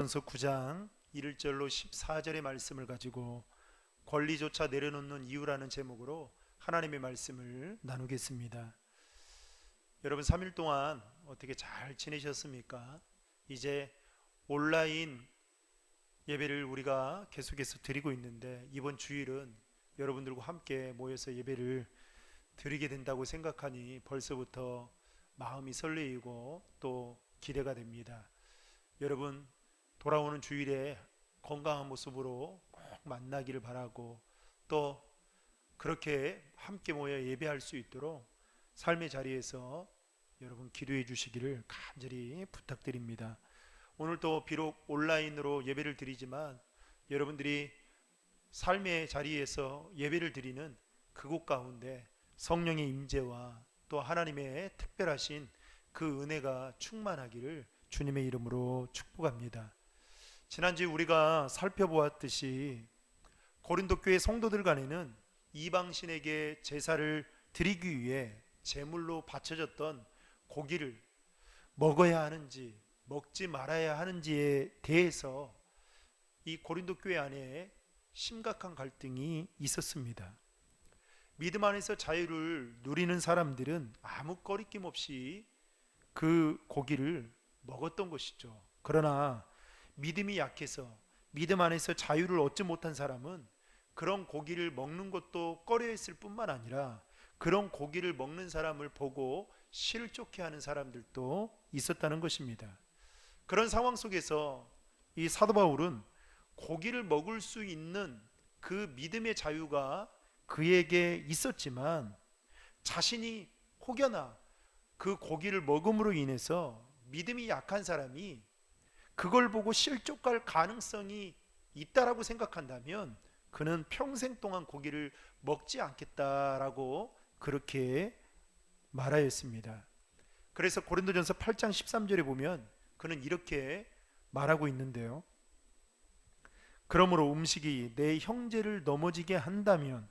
고린도전서 9장 1절로 14절의 말씀을 가지고 권리조차 내려놓는 이유라는 제목으로 하나님의 말씀을 나누겠습니다. 여러분 3일 동안 어떻게 잘 지내셨습니까? 이제 온라인 예배를 우리가 계속해서 드리고 있는데 이번 주일은 여러분들과 함께 모여서 예배를 드리게 된다고 생각하니 벌써부터 마음이 설레이고 또 기대가 됩니다. 여러분 돌아오는 주일에 건강한 모습으로 꼭 만나기를 바라고 또 그렇게 함께 모여 예배할 수 있도록 삶의 자리에서 여러분 기도해 주시기를 간절히 부탁드립니다. 오늘도 비록 온라인으로 예배를 드리지만 여러분들이 삶의 자리에서 예배를 드리는 그곳 가운데 성령의 임재와 또 하나님의 특별하신 그 은혜가 충만하기를 주님의 이름으로 축복합니다. 지난주에 우리가 살펴보았듯이 고린도 교회 성도들 간에는 이방신에게 제사를 드리기 위해 제물로 바쳐졌던 고기를 먹어야 하는지 먹지 말아야 하는지에 대해서 이 고린도 교회 안에 심각한 갈등이 있었습니다. 믿음 안에서 자유를 누리는 사람들은 아무 꺼리낌 없이 그 고기를 먹었던 것이죠. 그러나 믿음이 약해서 믿음 안에서 자유를 얻지 못한 사람은 그런 고기를 먹는 것도 꺼려했을 뿐만 아니라 그런 고기를 먹는 사람을 보고 실족해하는 사람들도 있었다는 것입니다. 그런 상황 속에서 이 사도 바울은 고기를 먹을 수 있는 그 믿음의 자유가 그에게 있었지만 자신이 혹여나 그 고기를 먹음으로 인해서 믿음이 약한 사람이 그걸 보고 실족할 가능성이 있다라고 생각한다면 그는 평생 동안 고기를 먹지 않겠다라고 그렇게 말하였습니다. 그래서 고린도전서 8장 13절에 보면 그는 이렇게 말하고 있는데요. 그러므로 음식이 내 형제를 넘어지게 한다면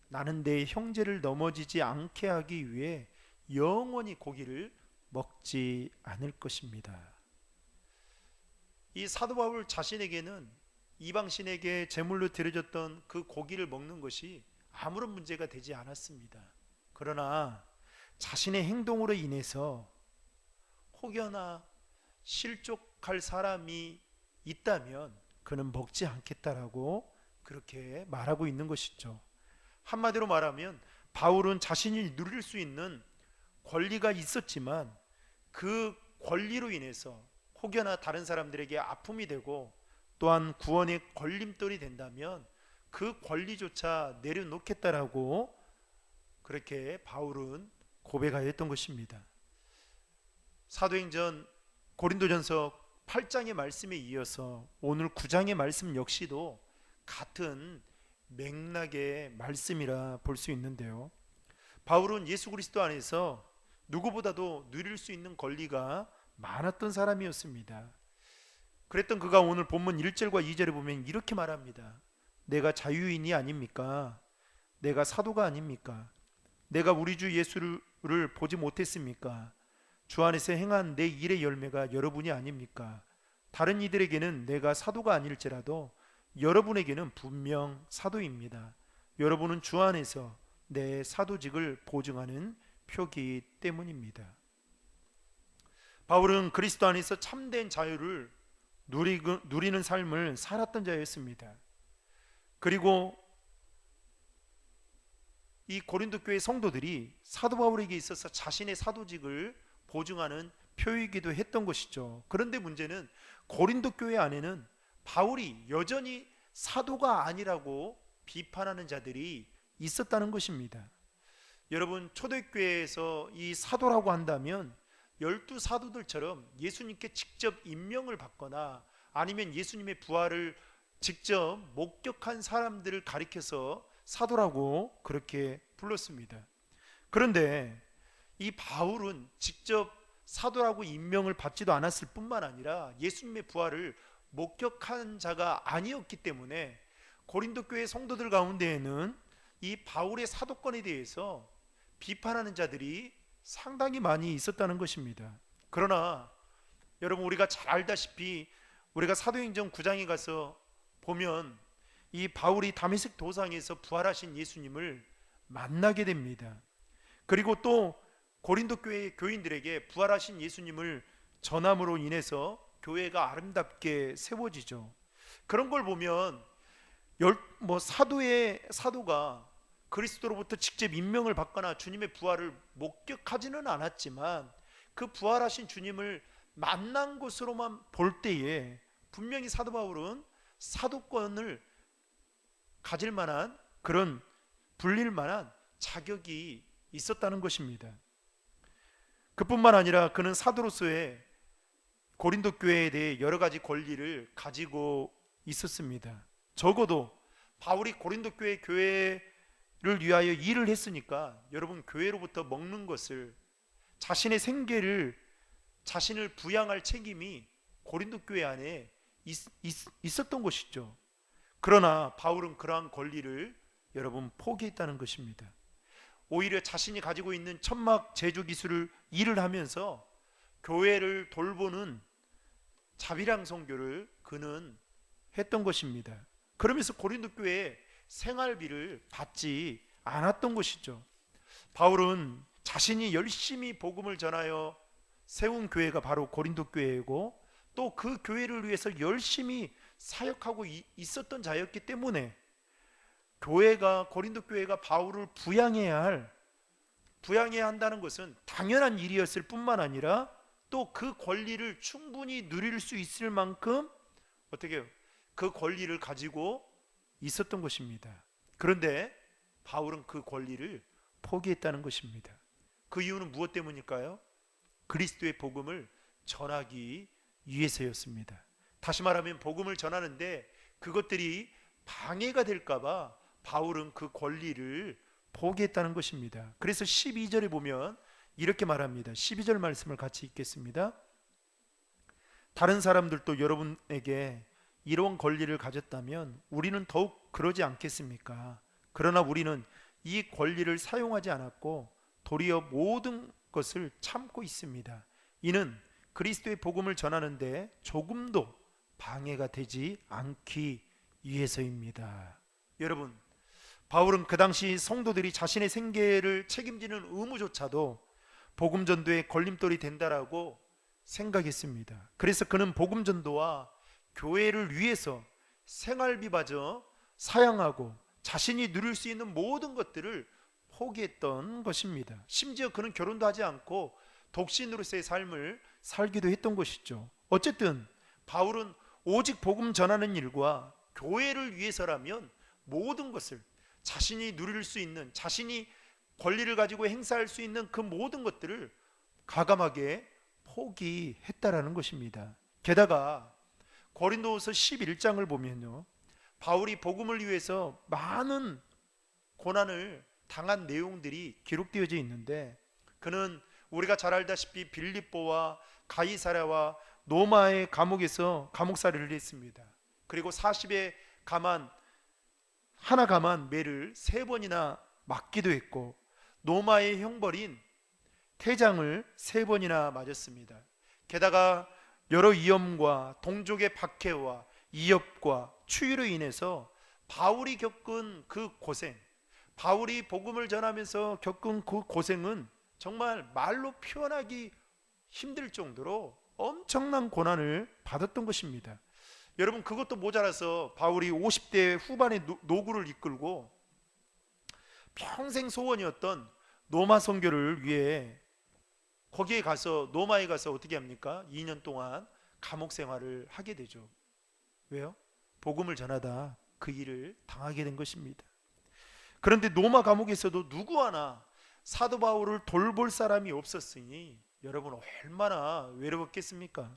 나는 내 형제를 넘어지지 않게 하기 위해 영원히 고기를 먹지 않을 것입니다. 이 사도 바울 자신에게는 이방신에게 제물로 드려졌던 그 고기를 먹는 것이 아무런 문제가 되지 않았습니다. 그러나 자신의 행동으로 인해서 혹여나 실족할 사람이 있다면 그는 먹지 않겠다라고 그렇게 말하고 있는 것이죠. 한마디로 말하면 바울은 자신이 누릴 수 있는 권리가 있었지만 그 권리로 인해서 혹여나 다른 사람들에게 아픔이 되고 또한 구원의 걸림돌이 된다면 그 권리조차 내려놓겠다라고 그렇게 바울은 고백하였던 것입니다. 사도행전 고린도전서 8장의 말씀에 이어서 오늘 9장의 말씀 역시도 같은 맥락의 말씀이라 볼 수 있는데요. 바울은 예수 그리스도 안에서 누구보다도 누릴 수 있는 권리가 많았던 사람이었습니다. 그랬던 그가 오늘 본문 1절과 2절에 보면 이렇게 말합니다. 내가 자유인이 아닙니까? 내가 사도가 아닙니까? 내가 우리 주 예수를 보지 못했습니까? 주 안에서 행한 내 일의 열매가 여러분이 아닙니까? 다른 이들에게는 내가 사도가 아닐지라도 여러분에게는 분명 사도입니다. 여러분은 주 안에서 내 사도직을 보증하는 표기 때문입니다. 바울은 그리스도 안에서 참된 자유를 누리는 삶을 살았던 자였습니다. 그리고 이 고린도 교회 성도들이 사도 바울에게 있어서 자신의 사도직을 보증하는 표이기도 했던 것이죠. 그런데 문제는 고린도 교회 안에는 바울이 여전히 사도가 아니라고 비판하는 자들이 있었다는 것입니다. 여러분 초대교회에서 이 사도라고 한다면 12사도들처럼 예수님께 직접 임명을 받거나 아니면 예수님의 부활을 직접 목격한 사람들을 가리켜서 사도라고 그렇게 불렀습니다. 그런데 이 바울은 직접 사도라고 임명을 받지도 않았을 뿐만 아니라 예수님의 부활을 목격한 자가 아니었기 때문에 고린도 교회 성도들 가운데에는 이 바울의 사도권에 대해서 비판하는 자들이 상당히 많이 있었다는 것입니다. 그러나 여러분 우리가 잘 알다시피 우리가 사도행전 9장에 가서 보면 이 바울이 다메섹 도상에서 부활하신 예수님을 만나게 됩니다. 그리고 또 고린도 교회 교인들에게 부활하신 예수님을 전함으로 인해서 교회가 아름답게 세워지죠. 그런 걸 보면 사도가 그리스도로부터 직접 임명을 받거나 주님의 부활을 목격하지는 않았지만 그 부활하신 주님을 만난 것으로만 볼 때에 분명히 사도 바울은 사도권을 가질 만한, 그런 불릴 만한 자격이 있었다는 것입니다. 그뿐만 아니라 그는 사도로서의 고린도 교회에 대해 여러 가지 권리를 가지고 있었습니다. 적어도 바울이 고린도 교회를 위하여 일을 했으니까 여러분, 교회로부터 먹는 것을, 자신의 생계를, 자신을 부양할 책임이 고린도 교회 안에 있었던 것이죠. 그러나 바울은 그러한 권리를 여러분 포기했다는 것입니다. 오히려 자신이 가지고 있는 천막 제조 기술을 일을 하면서 교회를 돌보는 자비랑 선교를 그는 했던 것입니다. 그러면서 고린도 교회에 생활비를 받지 않았던 것이죠. 바울은 자신이 열심히 복음을 전하여 세운 교회가 바로 고린도 교회이고 또 그 교회를 위해서 열심히 사역하고 있었던 자였기 때문에 고린도 교회가 바울을 부양해야 한다는 것은 당연한 일이었을 뿐만 아니라 또 그 권리를 충분히 누릴 수 있을 만큼 그 권리를 가지고 있었던 것입니다. 그런데 바울은 그 권리를 포기했다는 것입니다. 그 이유는 무엇 때문일까요? 그리스도의 복음을 전하기 위해서였습니다. 다시 말하면 복음을 전하는데 그것들이 방해가 될까봐 바울은 그 권리를 포기했다는 것입니다. 그래서 12절에 보면 이렇게 말합니다. 12절 말씀을 같이 읽겠습니다. 다른 사람들도 여러분에게 이런 권리를 가졌다면 우리는 더욱 그러지 않겠습니까? 그러나 우리는 이 권리를 사용하지 않았고 도리어 모든 것을 참고 있습니다. 이는 그리스도의 복음을 전하는데 조금도 방해가 되지 않기 위해서입니다. 여러분, 바울은 그 당시 성도들이 자신의 생계를 책임지는 의무조차도 복음 전도의 걸림돌이 된다라고 생각했습니다. 그래서 그는 복음 전도와 교회를 위해서 생활비마저 사양하고 자신이 누릴 수 있는 모든 것들을 포기했던 것입니다. 심지어 그는 결혼도 하지 않고 독신으로서의 삶을 살기도 했던 것이죠. 어쨌든 바울은 오직 복음 전하는 일과 교회를 위해서라면 모든 것을, 자신이 누릴 수 있는, 자신이 권리를 가지고 행사할 수 있는 그 모든 것들을 과감하게 포기했다라는 것입니다. 게다가 고린도후서 11장을 보면요, 바울이 복음을 위해서 많은 고난을 당한 내용들이 기록되어져 있는데 그는 우리가 잘 알다시피 빌립보와 가이사랴와 로마의 감옥에서 감옥살이를 했습니다. 그리고 40에 하나 감한 매를 3번이나 맞기도 했고 로마의 형벌인 태장을 3번이나 맞았습니다. 게다가 여러 위험과 동족의 박해와 이협과 추위로 인해서 바울이 겪은 그 고생, 바울이 복음을 전하면서 겪은 그 고생은 정말 말로 표현하기 힘들 정도로 엄청난 고난을 받았던 것입니다. 여러분, 그것도 모자라서 바울이 50대 후반에 노구를 이끌고 평생 소원이었던 로마 선교를 위해 거기에 가서, 로마에 가서 어떻게 합니까? 2년 동안 감옥 생활을 하게 되죠. 왜요? 복음을 전하다 그 일을 당하게 된 것입니다. 그런데 로마 감옥에서도 누구 하나 사도 바울을 돌볼 사람이 없었으니 여러분 얼마나 외로웠겠습니까?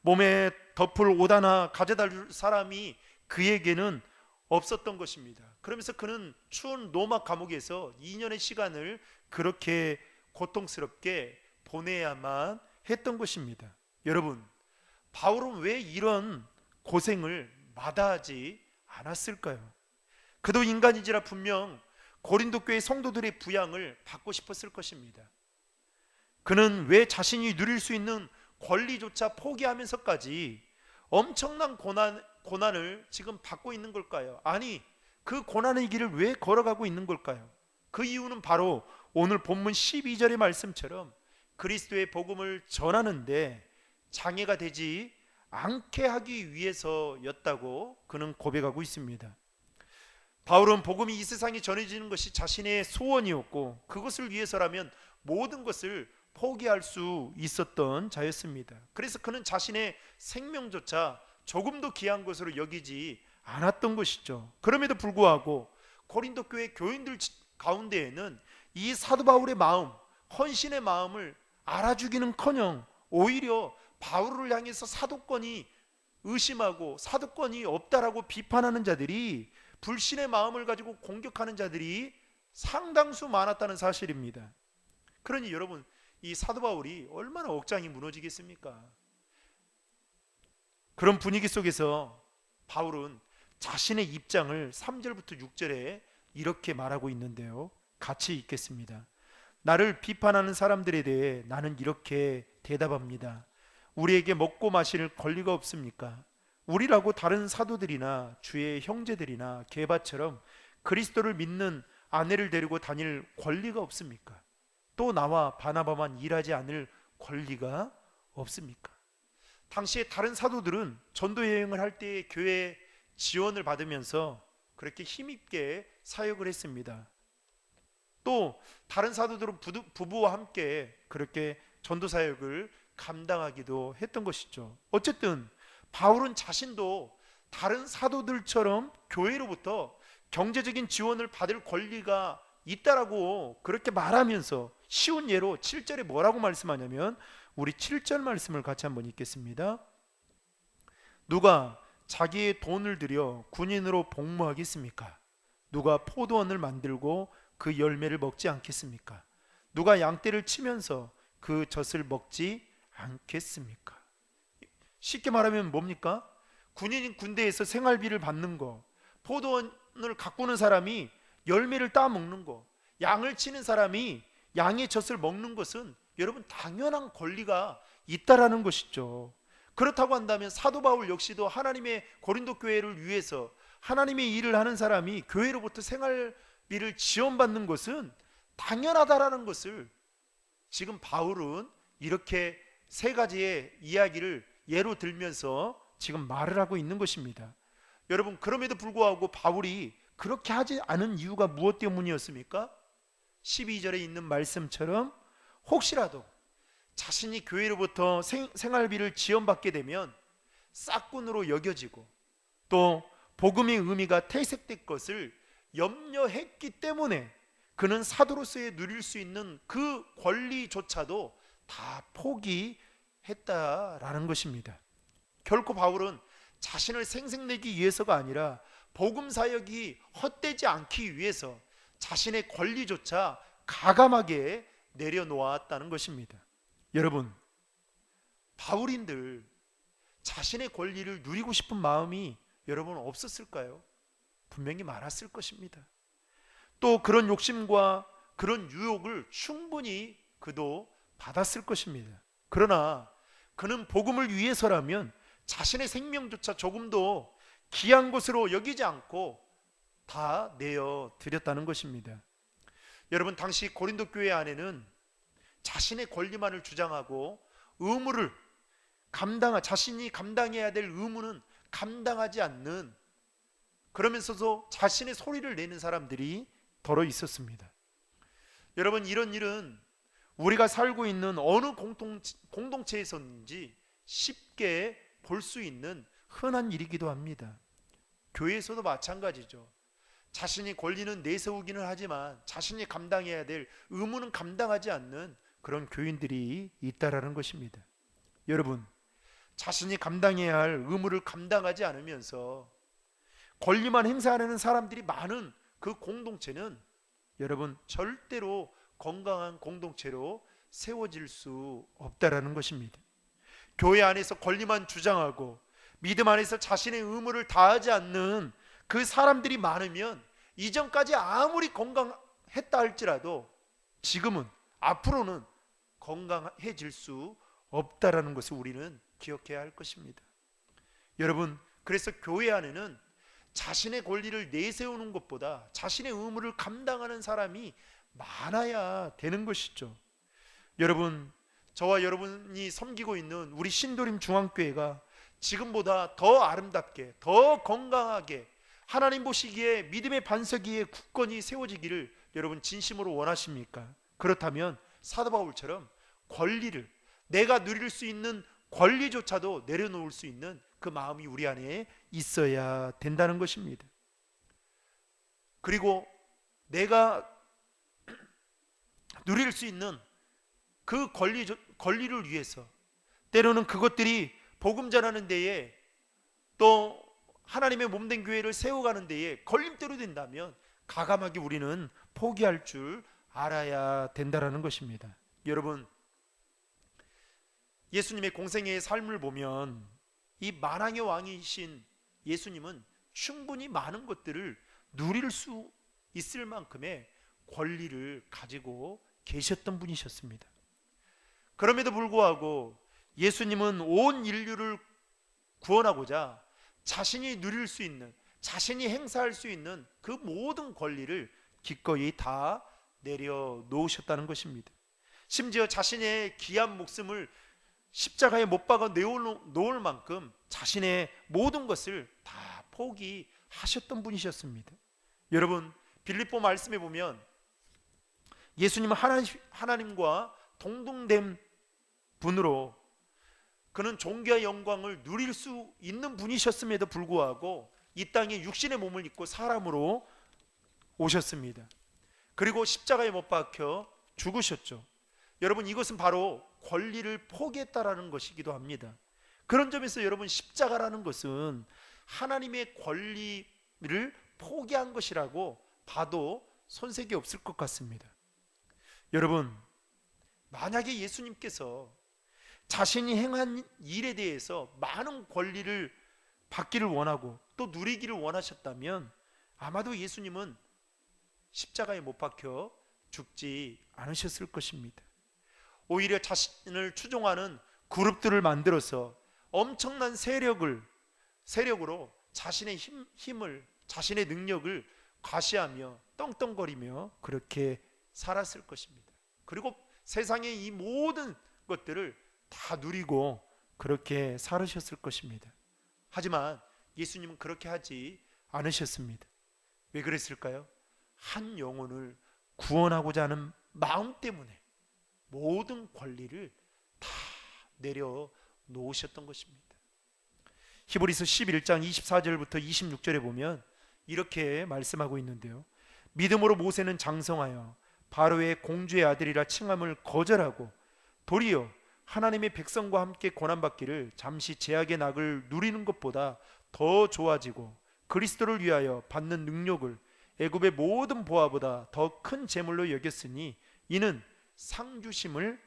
몸에 덮을 옷 하나 가져다 줄 사람이 그에게는 없었던 것입니다. 그러면서 그는 추운 로마 감옥에서 2년의 시간을 그렇게 고통스럽게 보내야만 했던 것입니다. 여러분, 바울은 왜 이런 고생을 마다하지 않았을까요? 그도 인간이지라 분명 고린도 교회 성도들의 부양을 받고 싶었을 것입니다. 그는 왜 자신이 누릴 수 있는 권리조차 포기하면서까지 엄청난 고난을 지금 받고 있는 걸까요? 아니, 그 고난의 길을 왜 걸어가고 있는 걸까요? 그 이유는 바로 오늘 본문 12절의 말씀처럼 그리스도의 복음을 전하는데 장애가 되지 않게 하기 위해서였다고 그는 고백하고 있습니다. 바울은 복음이 이 세상에 전해지는 것이 자신의 소원이었고 그것을 위해서라면 모든 것을 포기할 수 있었던 자였습니다. 그래서 그는 자신의 생명조차 조금도 귀한 것으로 여기지 않았던 것이죠. 그럼에도 불구하고 고린도 교회 교인들 가운데에는 이 사도 바울의 마음, 헌신의 마음을 알아주기는커녕 오히려 바울을 향해서 사도권이 의심하고 사도권이 없다라고 비판하는 자들이, 불신의 마음을 가지고 공격하는 자들이 상당수 많았다는 사실입니다. 그러니 여러분, 이 사도 바울이 얼마나 억장이 무너지겠습니까? 그런 분위기 속에서 바울은 자신의 입장을 3절부터 6절에 이렇게 말하고 있는데요, 같이 읽겠습니다. 나를 비판하는 사람들에 대해 나는 이렇게 대답합니다. 우리에게 먹고 마실 권리가 없습니까? 우리라고 다른 사도들이나 주의 형제들이나 게바처럼 그리스도를 믿는 아내를 데리고 다닐 권리가 없습니까? 또 나와 바나바만 일하지 않을 권리가 없습니까? 당시에 다른 사도들은 전도 여행을 할 때 교회 지원을 받으면서 그렇게 힘있게 사역을 했습니다. 또 다른 사도들은 부부와 함께 그렇게 전도 사역을 감당하기도 했던 것이죠. 어쨌든 바울은 자신도 다른 사도들처럼 교회로부터 경제적인 지원을 받을 권리가 있다라고 그렇게 말하면서, 쉬운 예로 7절에 뭐라고 말씀하냐면, 우리 7절 말씀을 같이 한번 읽겠습니다. 누가 자기의 돈을 들여 군인으로 복무하겠습니까? 누가 포도원을 만들고 그 열매를 먹지 않겠습니까? 누가 양떼를 치면서 그 젖을 먹지 않겠습니까? 쉽게 말하면 뭡니까? 군인인 군대에서 생활비를 받는 거, 포도원을 가꾸는 사람이 열매를 따 먹는 거, 양을 치는 사람이 양의 젖을 먹는 것은 여러분 당연한 권리가 있다라는 것이죠. 그렇다고 한다면 사도 바울 역시도 하나님의 고린도 교회를 위해서 하나님의 일을 하는 사람이 교회로부터 생활비를 지원받는 것은 당연하다라는 것을 지금 바울은 이렇게 세 가지의 이야기를 예로 들면서 지금 말을 하고 있는 것입니다. 여러분, 그럼에도 불구하고 바울이 그렇게 하지 않은 이유가 무엇 때문이었습니까? 12절에 있는 말씀처럼 혹시라도 자신이 교회로부터 생활비를 지원받게 되면 싹군으로 여겨지고 또 복음의 의미가 퇴색될 것을 염려했기 때문에 그는 사도로서의 누릴 수 있는 그 권리조차도 다 포기했다라는 것입니다. 결코 바울은 자신을 생색내기 위해서가 아니라 복음 사역이 헛되지 않기 위해서 자신의 권리조차 가감하게 내려놓았다는 것입니다. 여러분, 바울인들 자신의 권리를 누리고 싶은 마음이 여러분 없었을까요? 분명히 많았을 것입니다. 또 그런 욕심과 그런 유혹을 충분히 그도 받았을 것입니다. 그러나 그는 복음을 위해서라면 자신의 생명조차 조금도 귀한 것으로 여기지 않고 다 내어 드렸다는 것입니다. 여러분, 당시 고린도 교회 안에는 자신의 권리만을 주장하고 의무를 자신이 감당해야 될 의무는 감당하지 않는, 그러면서도 자신의 소리를 내는 사람들이 더러 있었습니다. 여러분, 이런 일은 우리가 살고 있는 어느 공동체에서든지 쉽게 볼 수 있는 흔한 일이기도 합니다. 교회에서도 마찬가지죠. 자신이 권리는 내세우기는 하지만 자신이 감당해야 될 의무는 감당하지 않는 그런 교인들이 있다라는 것입니다. 여러분, 자신이 감당해야 할 의무를 감당하지 않으면서 권리만 행사하는 사람들이 많은 그 공동체는 여러분 절대로 건강한 공동체로 세워질 수 없다라는 것입니다. 교회 안에서 권리만 주장하고 믿음 안에서 자신의 의무를 다하지 않는 그 사람들이 많으면 이전까지 아무리 건강했다 할지라도 지금은, 앞으로는 건강해질 수 없다라는 것을 우리는 기억해야 할 것입니다. 여러분, 그래서 교회 안에는 자신의 권리를 내세우는 것보다 자신의 의무를 감당하는 사람이 많아야 되는 것이죠. 여러분, 저와 여러분이 섬기고 있는 우리 신도림 중앙교회가 지금보다 더 아름답게, 더 건강하게 하나님 보시기에 믿음의 반석 위에 굳건히 세워지기를 여러분 진심으로 원하십니까? 그렇다면 사도 바울처럼 권리를, 내가 누릴 수 있는 권리조차도 내려놓을 수 있는 그 마음이 우리 안에 있어야 된다는 것입니다. 그리고 내가 누릴 수 있는 그 권리를 위해서 때로는 그것들이 복음 전하는 데에 또 하나님의 몸된 교회를 세워가는 데에 걸림돌이 된다면 과감하게 우리는 포기할 줄 알아야 된다는 것입니다. 여러분, 예수님의 공생애의 삶을 보면 이 만왕의 왕이신 예수님은 충분히 많은 것들을 누릴 수 있을 만큼의 권리를 가지고 계셨던 분이셨습니다. 그럼에도 불구하고 예수님은 온 인류를 구원하고자 자신이 누릴 수 있는, 자신이 행사할 수 있는 그 모든 권리를 기꺼이 다 내려놓으셨다는 것입니다. 심지어 자신의 귀한 목숨을 십자가에 못 박아 놓을 만큼 자신의 모든 것을 다 포기하셨던 분이셨습니다. 여러분, 빌립보 말씀에 보면 예수님은 하나님과 동등된 분으로 그는 존귀와 영광을 누릴 수 있는 분이셨음에도 불구하고 이 땅에 육신의 몸을 입고 사람으로 오셨습니다. 그리고 십자가에 못 박혀 죽으셨죠. 여러분, 이것은 바로 권리를 포기했다라는 것이기도 합니다. 그런 점에서 여러분, 십자가라는 것은 하나님의 권리를 포기한 것이라고 봐도 손색이 없을 것 같습니다. 여러분, 만약에 예수님께서 자신이 행한 일에 대해서 많은 권리를 받기를 원하고 또 누리기를 원하셨다면 아마도 예수님은 십자가에 못 박혀 죽지 않으셨을 것입니다. 오히려 자신을 추종하는 그룹들을 만들어서 엄청난 세력으로 자신의 힘을, 자신의 능력을 과시하며 떵떵거리며 그렇게 살았을 것입니다. 그리고 세상의 이 모든 것들을 다 누리고 그렇게 살으셨을 것입니다. 하지만 예수님은 그렇게 하지 않으셨습니다. 왜 그랬을까요? 한 영혼을 구원하고자 하는 마음 때문에 모든 권리를 다 내려놓으셨던 것입니다. 히브리서 11장 24절부터 26절에 보면 이렇게 말씀하고 있는데요. 믿음으로 모세는 장성하여 바로의 공주의 아들이라 칭함을 거절하고 도리어 하나님의 백성과 함께 고난받기를 잠시 제약의 낙을 누리는 것보다 더 좋아지고 그리스도를 위하여 받는 능력을 애굽의 모든 보화보다 더 큰 재물로 여겼으니 이는 상주심을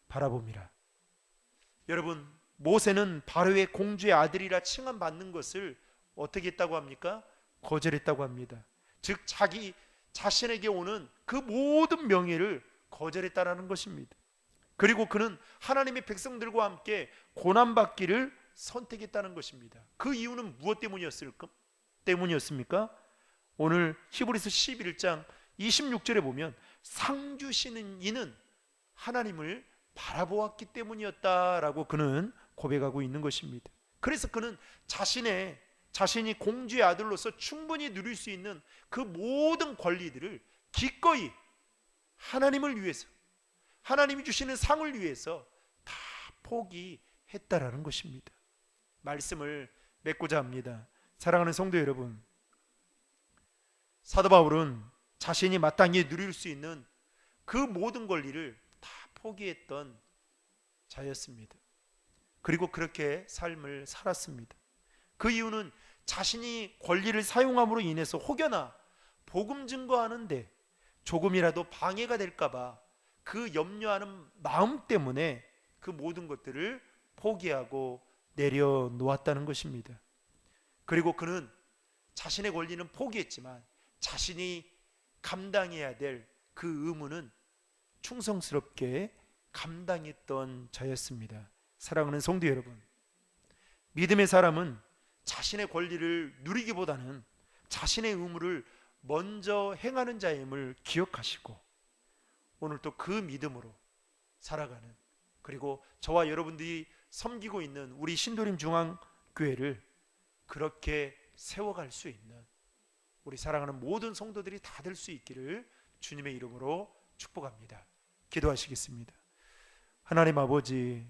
바라봅니다. 여러분, 모세는 바로의 공주의 아들이라 칭함받는 것을 어떻게 했다고 합니까? 거절했다고 합니다. 즉 자기 자신에게 오는 그 모든 명예를 거절했다라는 것입니다. 그리고 그는 하나님의 백성들과 함께 고난받기를 선택했다는 것입니다. 그 이유는 무엇 때문이었습니까? 오늘 히브리서 11장 26절에 보면 상 주시는 이는 하나님을 바라보았기 때문이었다라고 그는 고백하고 있는 것입니다. 그래서 그는 자신이 공주의 아들로서 충분히 누릴 수 있는 그 모든 권리들을 기꺼이 하나님을 위해서, 하나님이 주시는 상을 위해서 다 포기했다라는 것입니다. 말씀을 맺고자 합니다. 사랑하는 성도 여러분, 사도 바울은 자신이 마땅히 누릴 수 있는 그 모든 권리를 다 포기했던 자였습니다. 그리고 그렇게 삶을 살았습니다. 그 이유는 자신이 권리를 사용함으로 인해서 혹여나 복음 증거하는데 조금이라도 방해가 될까봐 그 염려하는 마음 때문에 그 모든 것들을 포기하고 내려놓았다는 것입니다. 그리고 그는 자신의 권리는 포기했지만 자신이 감당해야 될 그 의무는 충성스럽게 감당했던 자였습니다. 사랑하는 성도 여러분, 믿음의 사람은 자신의 권리를 누리기보다는 자신의 의무를 먼저 행하는 자임을 기억하시고 오늘 또 그 믿음으로 살아가는, 그리고 저와 여러분들이 섬기고 있는 우리 신도림 중앙교회를 그렇게 세워갈 수 있는 우리 사랑하는 모든 성도들이 다 될 수 있기를 주님의 이름으로 축복합니다. 기도하시겠습니다. 하나님 아버지,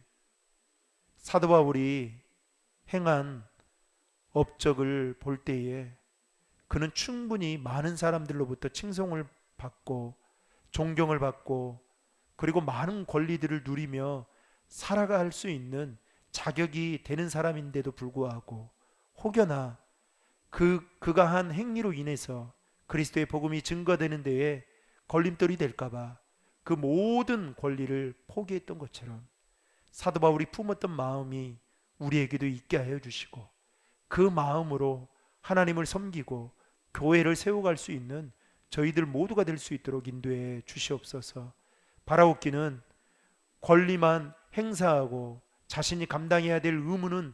사도 바울이 행한 업적을 볼 때에 그는 충분히 많은 사람들로부터 칭송을 받고 존경을 받고 그리고 많은 권리들을 누리며 살아갈 수 있는 자격이 되는 사람인데도 불구하고 혹여나 그가 한 행위로 인해서 그리스도의 복음이 증거되는 데에 걸림돌이 될까봐 그 모든 권리를 포기했던 것처럼 사도 바울이 품었던 마음이 우리에게도 있게 하여 주시고 그 마음으로 하나님을 섬기고 교회를 세워갈 수 있는 저희들 모두가 될 수 있도록 인도해 주시옵소서. 바라옵기는 권리만 행사하고 자신이 감당해야 될 의무는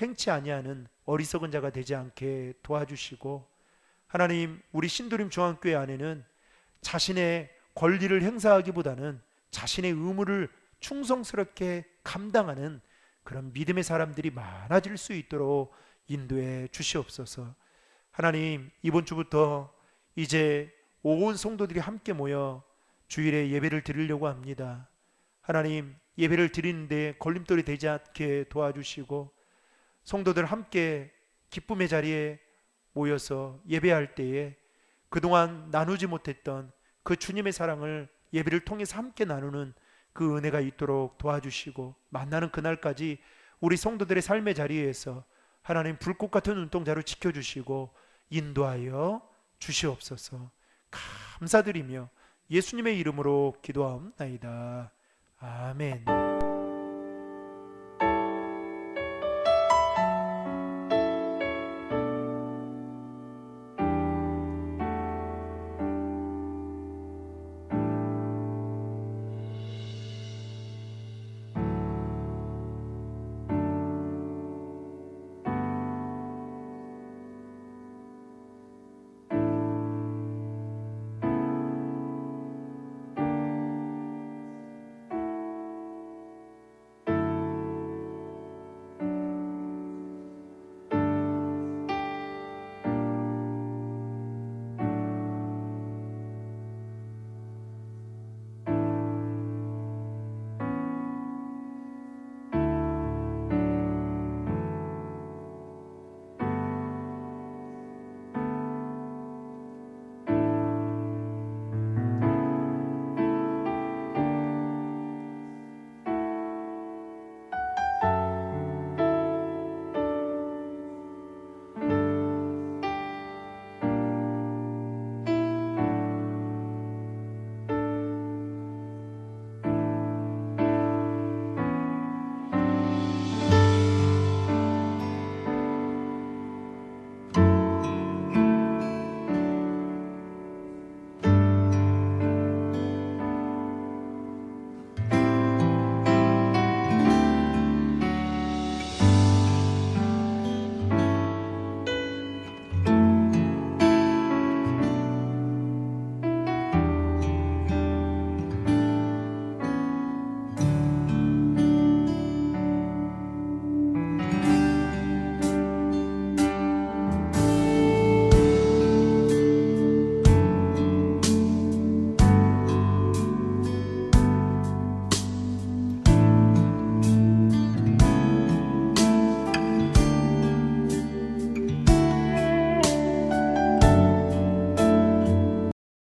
행치 아니하는 어리석은 자가 되지 않게 도와주시고, 하나님, 우리 신도림 중앙교회 안에는 자신의 권리를 행사하기보다는 자신의 의무를 충성스럽게 감당하는 그런 믿음의 사람들이 많아질 수 있도록 인도해 주시옵소서. 하나님, 이번 주부터 이제 온 성도들이 함께 모여 주일에 예배를 드리려고 합니다. 하나님, 예배를 드리는데 걸림돌이 되지 않게 도와주시고 성도들 함께 기쁨의 자리에 모여서 예배할 때에 그동안 나누지 못했던 그 주님의 사랑을 예배를 통해서 함께 나누는 그 은혜가 있도록 도와주시고, 만나는 그날까지 우리 성도들의 삶의 자리에서 하나님 불꽃 같은 눈동자로 지켜주시고 인도하여 주시옵소서. 감사드리며 예수님의 이름으로 기도하옵나이다. 아멘.